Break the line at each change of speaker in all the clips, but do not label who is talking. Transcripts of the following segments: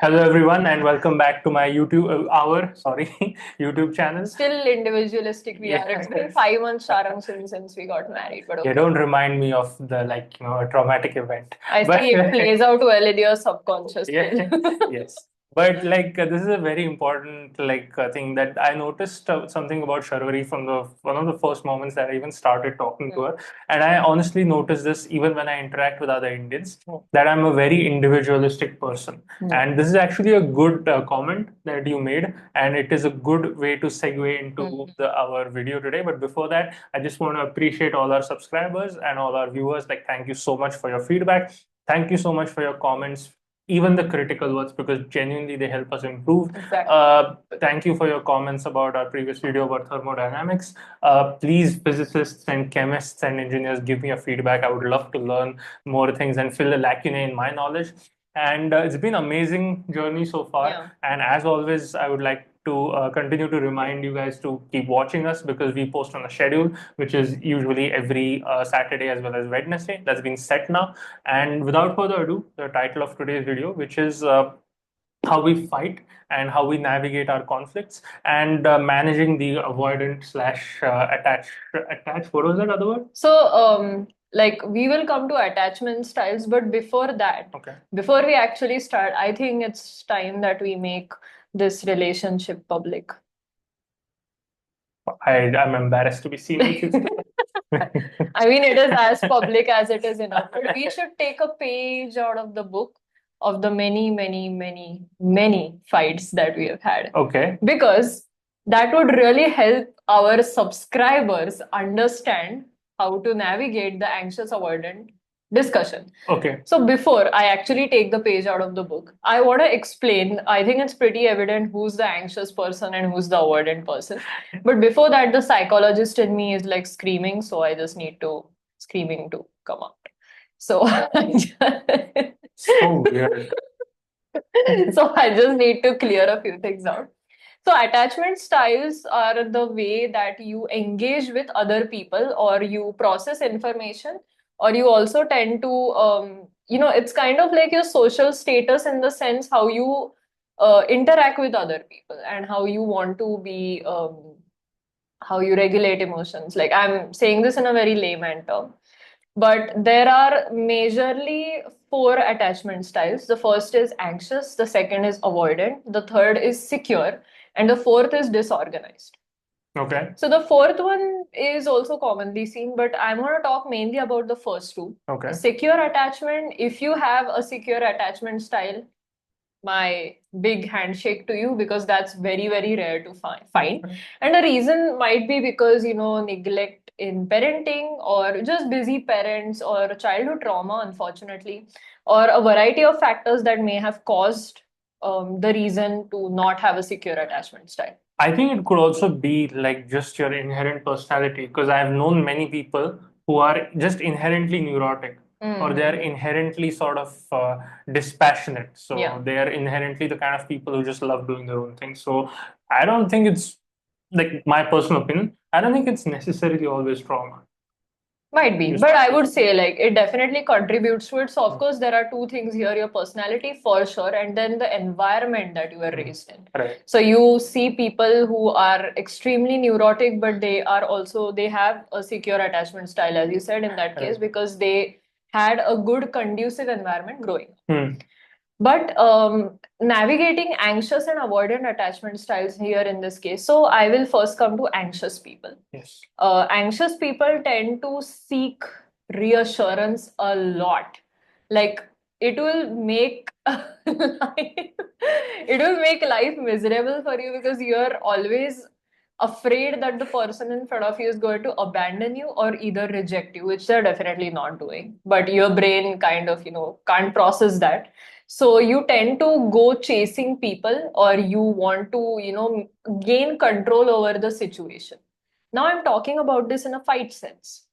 Hello everyone and welcome back to my YouTube channel.
Still individualistic we are. It's been
Yes.
5 months, Sarang, since we got married, but
Yeah,
okay.
don't remind me of the a traumatic event.
I
But
see it plays out well in your subconscious
yeah,
still.
yes. But this is a very important thing that I noticed something about Sharvari from the one of the first moments that I even started talking to
Mm,
her, and I honestly noticed this even when I interact with other Indians
mm,
that I'm a very individualistic person,
mm,
and this is actually a good comment that you made, and it is a good way to segue into
mm.
our video today. But before that, I just want to appreciate all our subscribers and all our viewers. Like, thank you so much for your feedback. Thank you so much for your comments, even the critical ones, because genuinely they help us improve.
Exactly.
Thank you for your comments about our previous video about thermodynamics. Please, physicists and chemists and engineers, give me a feedback. I would love to learn more things and fill the lacunae in my knowledge. And it's been an amazing journey so far.
Yeah.
And as always, I would like to continue to remind you guys to keep watching us because we post on a schedule, which is usually every Saturday as well as Wednesday. That's been set now. And without further ado, the title of today's video, which is how we fight and how we navigate our conflicts and managing the avoidant slash attach. What was that other word?
So, we will come to attachment styles, but before that,
Okay.
before we actually start, I think it's time that we make this relationship public.
I'm embarrassed to be seen with you.
I mean, it is as public as it is enough, but we should take a page out of the book of the many, many, many, many fights that we have had.
Okay.
Because that would really help our subscribers understand how to navigate the anxious avoidant discussion.
Okay.
So before I actually take the page out of the book, I want to explain. I think it's pretty evident who's the anxious person and who's the avoidant person. But before that, the psychologist in me is like screaming, so I just need to screaming to come out. So,
So weird.
so I just need to clear a few things out. So attachment styles are the way that you engage with other people or you process information, or you also tend to, it's kind of like your social status in the sense how you interact with other people and how you want to be, how you regulate emotions. Like I'm saying this in a very layman term. But there are majorly four attachment styles. The first is anxious, the second is avoidant, the third is secure, and the fourth is disorganized.
Okay.
So the fourth one is also commonly seen, but I'm going to talk mainly about the first two.
Okay.
Secure attachment, if you have a secure attachment style, my big handshake to you, because that's very, very rare to find. And the reason might be because, neglect in parenting, or just busy parents, or childhood trauma, unfortunately, or a variety of factors that may have caused the reason to not have a secure attachment style.
I think it could also be like just your inherent personality because I've known many people who are just inherently neurotic or they are inherently sort of dispassionate. So
Yeah.
they are inherently the kind of people who just love doing their own thing. So I don't think it's like my personal opinion. I don't think it's necessarily always trauma.
Might be,
Just
but I would say like it definitely contributes to it. So of course there are two things here: your personality for sure, and then the environment that you were raised in.
right.
So you see people who are extremely neurotic, but they have a secure attachment style, as you said in that case,
Right.
because they had a good conducive environment growing up.
Hmm.
But navigating anxious and avoidant attachment styles here in this case. So I will first come to anxious people.
Yes.
Anxious people tend to seek reassurance a lot. Like it will make it will make life miserable for you because you're always afraid that the person in front of you is going to abandon you or either reject you, which they're definitely not doing. But your brain kind of, can't process that. So you tend to go chasing people, or you want to, gain control over the situation. Now I'm talking about this in a fight sense.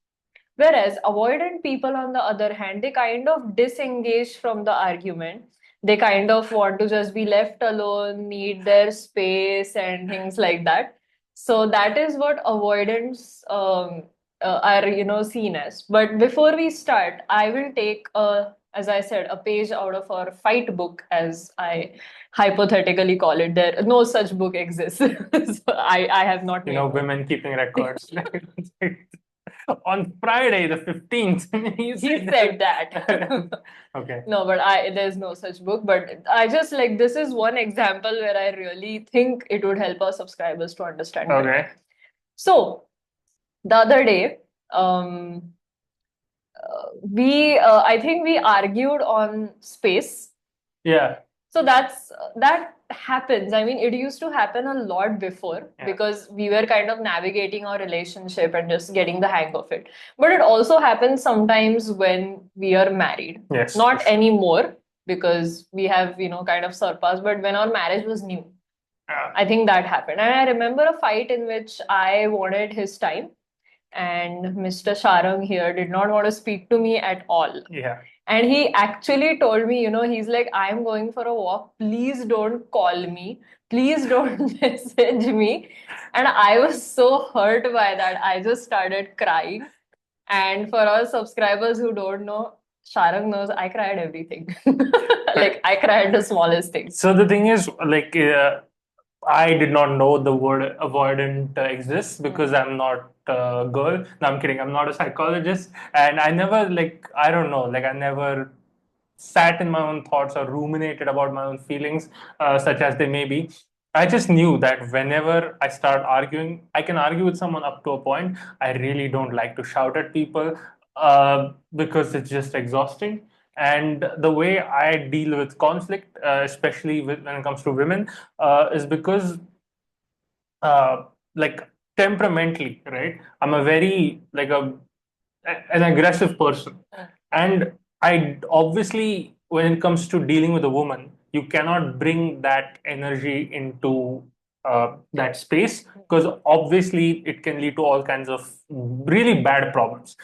Whereas avoidant people, on the other hand, they kind of disengage from the argument. They kind of want to just be left alone, need their space, and things like that. So that is what avoidance are, seen as. But before we start, I will take a as I said, a page out of our fight book, as I hypothetically call it. There, no such book exists. So I have not made one.
Women keeping records. On Friday the 15th.
He said that.
Okay.
No, but there's no such book. But I just like this is one example where I really think it would help our subscribers to understand better.
Okay.
So the other day, I think we argued on space.
Yeah.
So that happens. I mean, it used to happen a lot before
Yeah.
because we were kind of navigating our relationship and just getting the hang of it. But it also happens sometimes when we are married.
Yes.
Not anymore because we have, kind of surpassed, but when our marriage was new, I think that happened. And I remember a fight in which I wanted his time and Mr. Sharang here did not want to speak to me at all.
Yeah.
And he actually told me, he's like, I'm going for a walk. Please don't call me. Please don't message me. And I was so hurt by that. I just started crying. And for all subscribers who don't know, Sharang knows I cried everything. Like, I cried the smallest things.
So the thing is, like, I did not know the word avoidant exists because I'm not a girl. No, I'm kidding. I'm not a psychologist. And I never, like, I don't know, like, I never sat in my own thoughts or ruminated about my own feelings, such as they may be. I just knew that whenever I start arguing, I can argue with someone up to a point. I really don't like to shout at people because it's just exhausting. And the way I deal with conflict, especially when it comes to women, is because, like, temperamentally, right? I'm a very like an aggressive person, and I obviously, when it comes to dealing with a woman, you cannot bring that energy into that space because obviously it can lead to all kinds of really bad problems.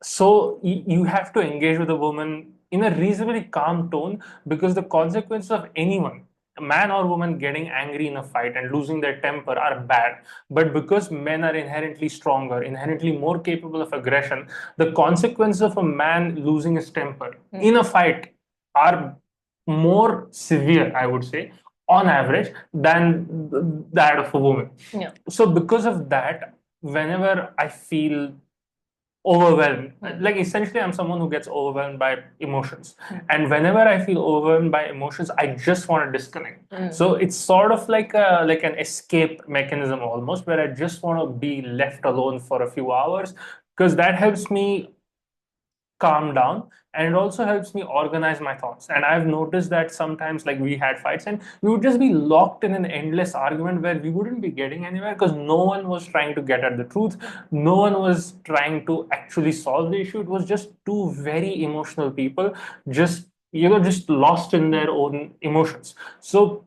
So you have to engage with a woman in a reasonably calm tone because the consequences of anyone, a man or woman, getting angry in a fight and losing their temper are bad. But because men are inherently stronger, inherently more capable of aggression, the consequences of a man losing his temper in a fight are more severe, I would say, on average, than that of a woman.
Yeah.
So because of that, whenever I feel overwhelmed, like essentially I'm someone who gets overwhelmed by emotions, and whenever I feel overwhelmed by emotions, I just want to disconnect. So it's sort of like an escape mechanism almost, where I just want to be left alone for a few hours because that helps me calm down, and it also helps me organize my thoughts. And I've noticed that sometimes, like, we had fights and we would just be locked in an endless argument where we wouldn't be getting anywhere because no one was trying to get at the truth, no one was trying to actually solve the issue. It was just two very emotional people just lost in their own emotions. So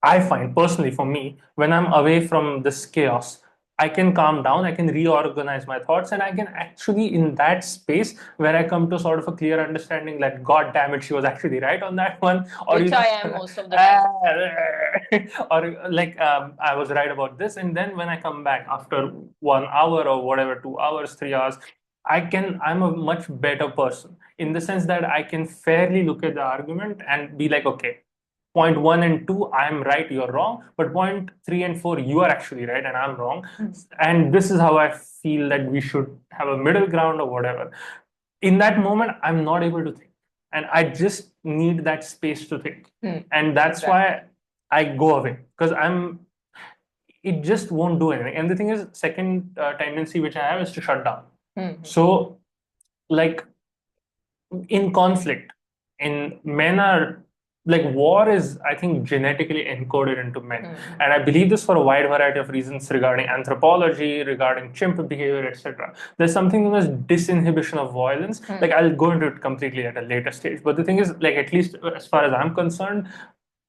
I find personally, for me, when I'm away from this chaos, I can calm down, I can reorganize my thoughts, and I can actually, in that space where I come to sort of a clear understanding that, God damn it, she was actually right on that one. Or
Which I am most of the time.
or like, I was right about this. And then when I come back after 1 hour or whatever, 2 hours, 3 hours, I'm a much better person in the sense that I can fairly look at the argument and be like, okay, point one and two, I'm right, you're wrong. But point three and four, you are actually right and I'm wrong. And this is how I feel that we should have a middle ground or whatever. In that moment, I'm not able to think. And I just need that space to think. And that's why I go away because it just won't do anything. And the thing is, second tendency which I have is to shut down. So, like, in conflict, in men are like, war is, I think, genetically encoded into men. And I believe this for a wide variety of reasons regarding anthropology, regarding chimp behavior, etc. There's something known as disinhibition of violence. Like, I'll go into it completely at a later stage. But the thing is, like, at least as far as I'm concerned,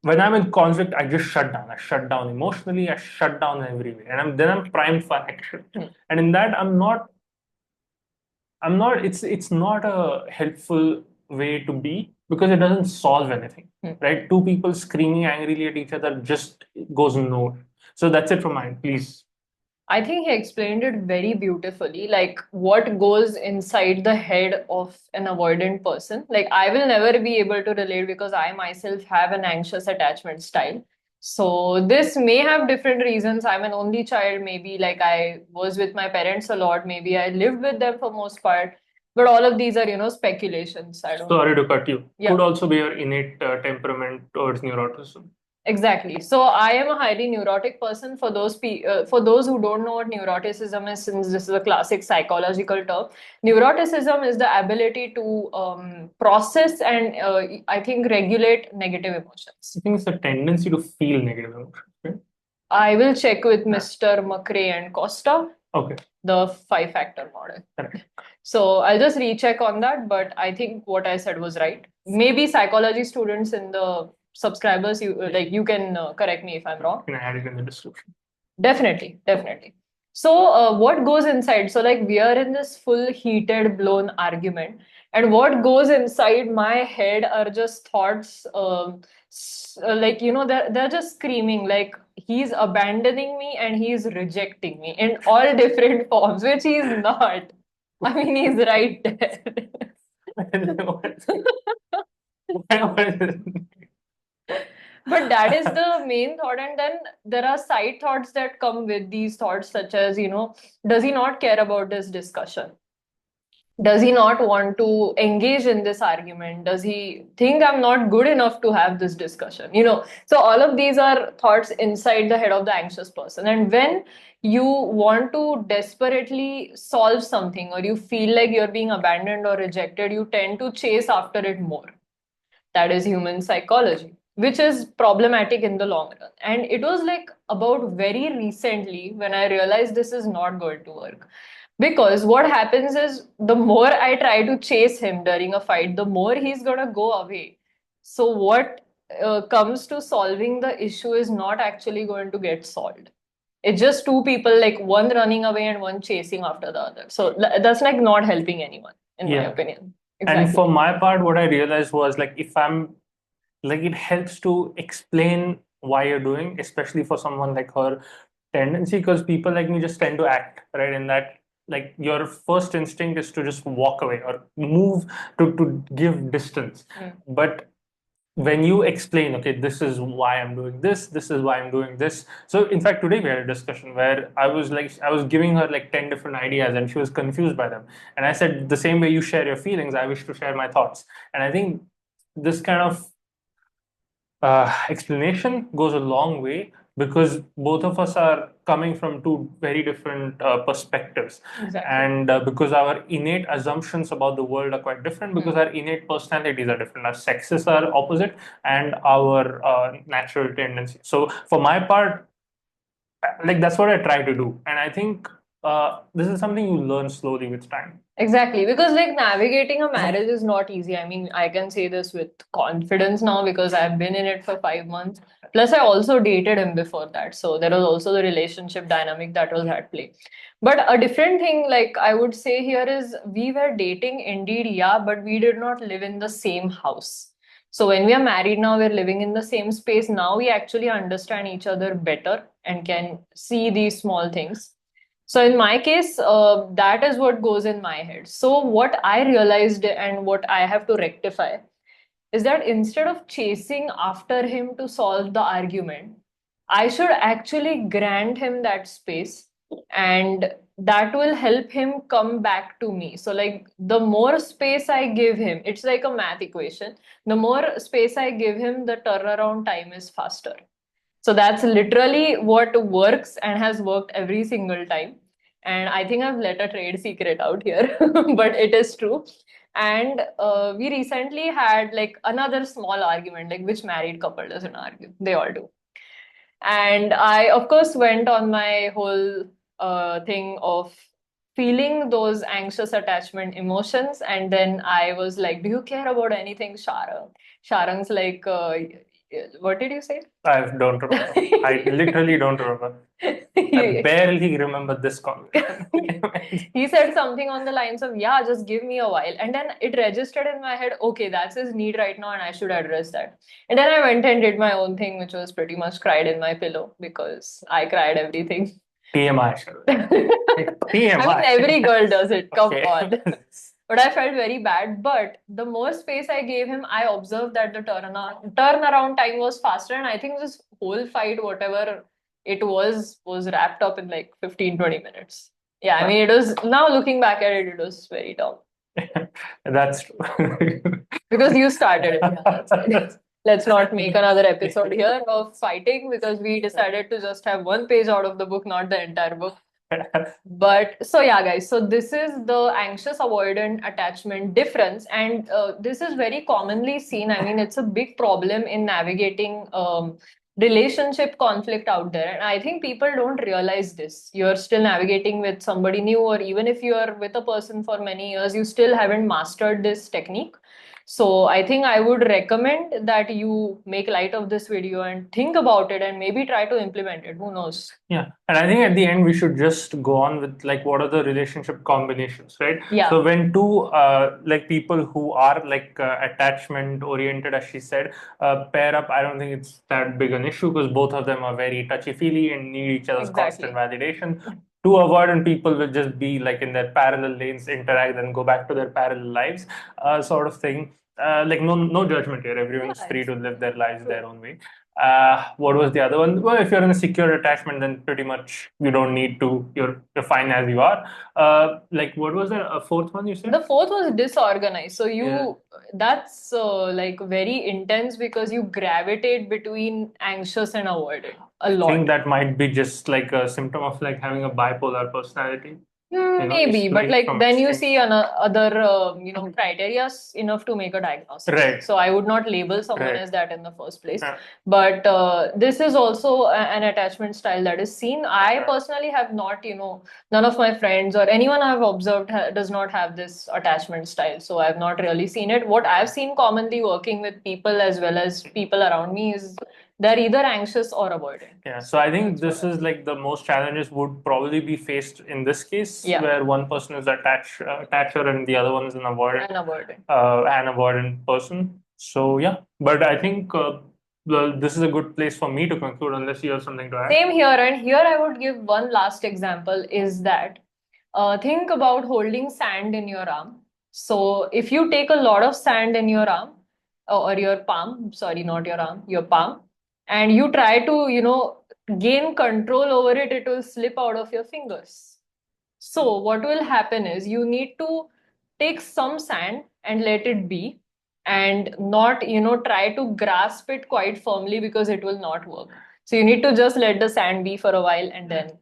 when I'm in conflict, I just shut down. I shut down emotionally, I shut down in every way. And then I'm primed for action. And in that, it's not a helpful way to be because it doesn't solve anything, right? Two people screaming angrily at each other just goes nowhere. So that's it from mine. Please.
I think he explained it very beautifully, like what goes inside the head of an avoidant person. Like, I will never be able to relate because I myself have an anxious attachment style. So, this may have different reasons. I'm an only child, maybe like I was with my parents a lot, maybe I lived with them for most part. But all of these are, speculations. I don't know.
Sorry to cut you.
Yeah.
Could also be your innate temperament towards neuroticism.
Exactly. So I am a highly neurotic person. For those who don't know what neuroticism is, since this is a classic psychological term, neuroticism is the ability to process and I think regulate negative emotions.
I think it's a tendency to feel negative emotions, right?
I will check with Mr. McRae and Costa.
Okay.
The five-factor model.
Correct.
So I'll just recheck on that, but I think what I said was right. Maybe psychology students in the subscribers, you can correct me if I'm wrong.
Can I add it in the description?
Definitely, definitely. So, what goes inside? So, like, we are in this full heated, blown argument, and what goes inside my head are just thoughts, like, they're just screaming, like, he's abandoning me and he's rejecting me in all different forms, which he's not. I mean, he's right there. But that is the main thought. And then there are side thoughts that come with these thoughts, such as, does he not care about this discussion? Does he not want to engage in this argument? Does he think I'm not good enough to have this discussion? So all of these are thoughts inside the head of the anxious person. And when you want to desperately solve something, or you feel like you're being abandoned or rejected, you tend to chase after it more. That is human psychology, which is problematic in the long run. And it was like about very recently when I realized this is not going to work. Because what happens is the more I try to chase him during a fight, the more he's gonna go away. So, what comes to solving the issue is not actually going to get solved. It's just two people, like one running away and one chasing after the other. So, that's like not helping anyone, in my opinion.
And
Exactly.
for my part, what I realized was like if I'm like it helps to explain why you're doing, especially for someone like her tendency, because people like me just tend to act right in that like your first instinct is to just walk away or move to give distance. But when you explain, okay, this is why I'm doing this is why I'm doing this. So in fact, today we had a discussion where I was giving her like 10 different ideas and she was confused by them. And I said, the same way you share your feelings, I wish to share my thoughts. And I think this kind of explanation goes a long way because both of us are coming from two very different perspectives.
Exactly.
And because our innate assumptions about the world are quite different, because our innate personalities are different, our sexes are opposite, and our natural tendencies. So for my part, like that's what I try to do. And I think this is something you learn slowly with time.
Exactly, because like navigating a marriage is not easy. I mean, I can say this with confidence now because I've been in it for 5 months. Plus, I also dated him before that. So there was also the relationship dynamic that was at play. But a different thing, like I would say here, is we were dating indeed, yeah, but we did not live in the same house. So when we are married now, we're living in the same space. Now we actually understand each other better and can see these small things. So in my case, that is what goes in my head. So what I realized and what I have to rectify is that instead of chasing after him to solve the argument, I should actually grant him that space, and that will help him come back to me. So like the more space I give him, it's like a math equation. The more space I give him, the turnaround time is faster. So that's literally what works and has worked every single time. And I think I've let a trade secret out here, but it is true. And we recently had like another small argument, like which married couple doesn't argue? They all do. And I, of course, went on my whole thing of feeling those anxious attachment emotions. And then I was like, do you care about anything, Sharang? Sharang's like, what did you say?
I don't remember. I literally don't remember. I barely remember this conversation.
He said something on the lines of, yeah, just give me a while. And then it registered in my head, okay, that's his need right now, and I should address that. And then I went and did my own thing, which was pretty much cried in my pillow because I cried everything.
TMI,
I mean, every girl does it. Come
Okay.
on. But I felt very bad. But the more space I gave him, I observed that the turnaround time was faster. And I think this whole fight, whatever it was wrapped up in like 15-20 minutes. Yeah, I mean, it was, now looking back at it, it was very dumb.
That's true.
Because you started it. Yeah, that's it. Let's not make another episode here of fighting because we decided to just have one page out of the book, not the entire book. But so yeah, guys, so this is the anxious avoidant attachment difference, and this is very commonly seen. I mean, it's a big problem in navigating relationship conflict out there, and I think people don't realize this. You're still navigating with somebody new, or even if you're with a person for many years, you still haven't mastered this technique. So I think I would recommend that you make light of this video and think about it and maybe try to implement it. Who knows?
Yeah, and I think at the end we should just go on with like what are the relationship combinations, right?
Yeah.
So when two like people who are like attachment oriented, as she said, pair up, I don't think it's that big an issue because both of them are very touchy-feely and need each other's constant validation. Two avoidant people will just be like in their parallel lanes, interact, then go back to their parallel lives, sort of thing. Like no judgment here. Everyone's free to live their lives their own way. What was the other one? Well, if you're in a secure attachment, then pretty much you don't need to. You're fine as you are. Like what was there? A fourth one you said?
The fourth was disorganized. So that's like very intense because you gravitate between anxious and avoidant a lot.
I think that might be just like a symptom of like having a bipolar personality.
Maybe, but like then you see other criteria enough to make a diagnosis.
Right.
So I would not label someone as that in the first place. But this is also an attachment style that is seen. I personally have not, none of my friends or anyone I've observed does not have this attachment style. So I've not really seen it. What I've seen commonly working with people as well as people around me is they're either anxious or avoidant.
Yeah, so I think this is like the most challenges would probably be faced in this case, where one person is attacher and the other one is an avoidant, an avoidant person. So yeah, but I think this is a good place for me to conclude, unless you have something to add.
Same here, and here I would give one last example is that think about holding sand in your arm. So if you take a lot of sand in your arm or your palm, sorry, not your arm, your palm, and you try to, gain control over it, it will slip out of your fingers. So what will happen is you need to take some sand and let it be and not, try to grasp it quite firmly because it will not work. So you need to just let the sand be for a while and then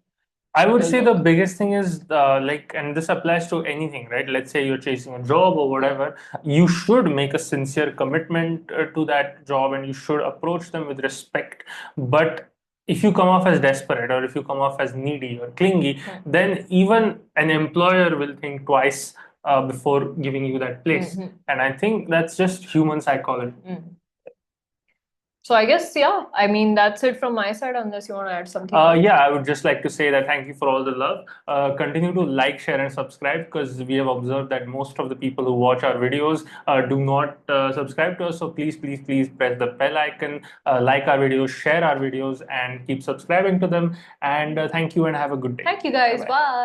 I would say the biggest thing is like, and this applies to anything, right? Let's say you're chasing a job or whatever, you should make a sincere commitment to that job and you should approach them with respect. But if you come off as desperate or if you come off as needy or clingy, then even an employer will think twice before giving you that place. And I think that's just human psychology.
So I guess, yeah, I mean, that's it from my side, unless you want to add something.
Yeah, I would just like to say that thank you for all the love. Continue to like, share, and subscribe because we have observed that most of the people who watch our videos do not subscribe to us. So please, please, please press the bell icon, like our videos, share our videos, and keep subscribing to them. And thank you and have a good day.
Thank you, guys. Bye.